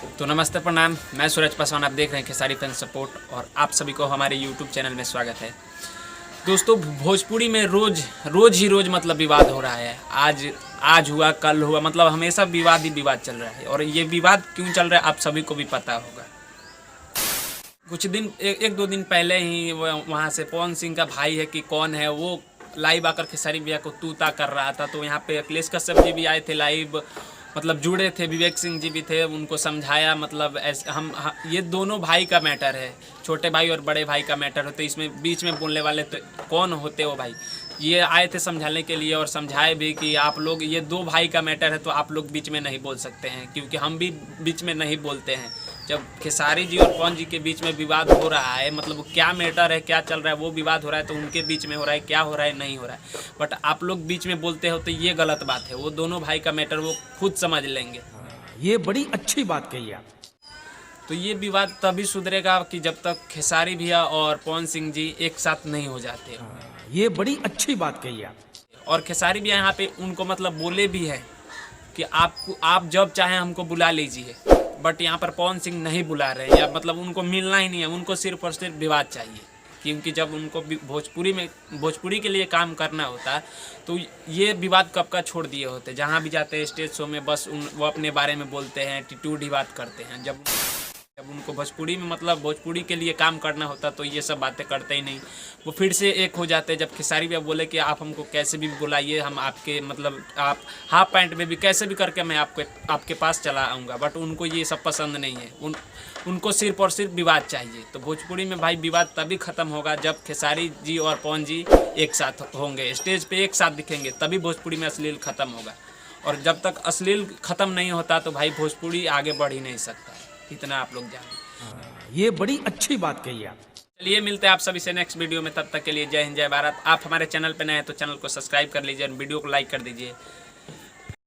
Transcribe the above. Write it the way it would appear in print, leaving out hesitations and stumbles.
तो नमस्ते प्रणाम, मैं सूरज पासवान। आप देख रहे हैं खेसारी फैन सपोर्ट और आप सभी को हमारे यूट्यूब चैनल में स्वागत है। दोस्तों, भोजपुरी में रोज मतलब विवाद हो रहा है। आज हुआ, कल हुआ, मतलब हमेशा विवाद ही विवाद चल रहा है। और ये विवाद क्यों चल रहा है आप सभी को भी पता होगा। कुछ दिन एक दो दिन पहले ही वहाँ से पवन सिंह का भाई है कि कौन है वो लाइव आकर खेसारी भैया को तूता कर रहा था। तो यहाँ पे अखिलेश कश्यप जी भी आए थे लाइव, मतलब जुड़े थे, विवेक सिंह जी भी थे, उनको समझाया। मतलब ऐसे ये दोनों भाई का मैटर है, छोटे भाई और बड़े भाई का मैटर होता है। इसमें बीच में बोलने वाले तो कौन होते हो भाई। ये आए थे समझाने के लिए और समझाए भी कि आप लोग, ये दो भाई का मैटर है तो आप लोग बीच में नहीं बोल सकते हैं, क्योंकि हम भी बीच में नहीं बोलते हैं। जब खेसारी जी और पवन जी के बीच में विवाद हो रहा है, मतलब वो क्या मैटर है, क्या चल रहा है, वो विवाद हो रहा है तो उनके बीच में हो रहा है, क्या हो रहा है, नहीं हो रहा है। बट आप लोग बीच में बोलते हो तो ये गलत बात है। वो दोनों भाई का मैटर वो खुद समझ लेंगे। ये बड़ी अच्छी बात कही आप। तो ये विवाद तभी सुधरेगा कि जब तक खेसारी भैया और पवन सिंह जी एक साथ नहीं हो जाते। ये बड़ी अच्छी बात कही आप। और खेसारी भैया यहाँ पे उनको मतलब बोले भी है कि आप जब चाहें हमको बुला लीजिए। बट यहाँ पर पवन सिंह नहीं बुला रहे, या मतलब उनको मिलना ही नहीं है, उनको सिर्फ और सिर्फ विवाद चाहिए। क्योंकि जब उनको भोजपुरी के लिए काम करना होता है तो ये विवाद कब का छोड़ दिए होते। जहाँ भी जाते हैं स्टेज शो में बस वो अपने बारे में बोलते हैं, एटीट्यूड ही बात करते हैं। जब उनको भोजपुरी में मतलब भोजपुरी के लिए काम करना होता तो ये सब बातें करते ही नहीं। वो फिर से एक हो जाते। जब खेसारी भैया बोले कि आप हमको कैसे भी बुलाइए, हम आपके मतलब आप हाफ पैंट में भी कैसे भी करके मैं आपके पास चला आऊँगा। बट उनको ये सब पसंद नहीं है। उनको सिर्फ और सिर्फ विवाद चाहिए। तो भोजपुरी में भाई विवाद तभी ख़त्म होगा जब खेसारी जी और पवन जी एक साथ होंगे, स्टेज पे एक साथ दिखेंगे, तभी भोजपुरी में अश्लील ख़त्म होगा। और जब तक अश्लील ख़त्म नहीं होता तो भाई भोजपुरी आगे बढ़ ही नहीं सकता। इतना आप लोग जानें। ये बड़ी अच्छी बात कही आप। चलिए, मिलते हैं आप सभी से नेक्स्ट वीडियो में। तब तक के लिए जय हिंद, जय भारत। आप हमारे चैनल पर नए हैं तो चैनल को सब्सक्राइब कर लीजिए और वीडियो को लाइक कर दीजिए।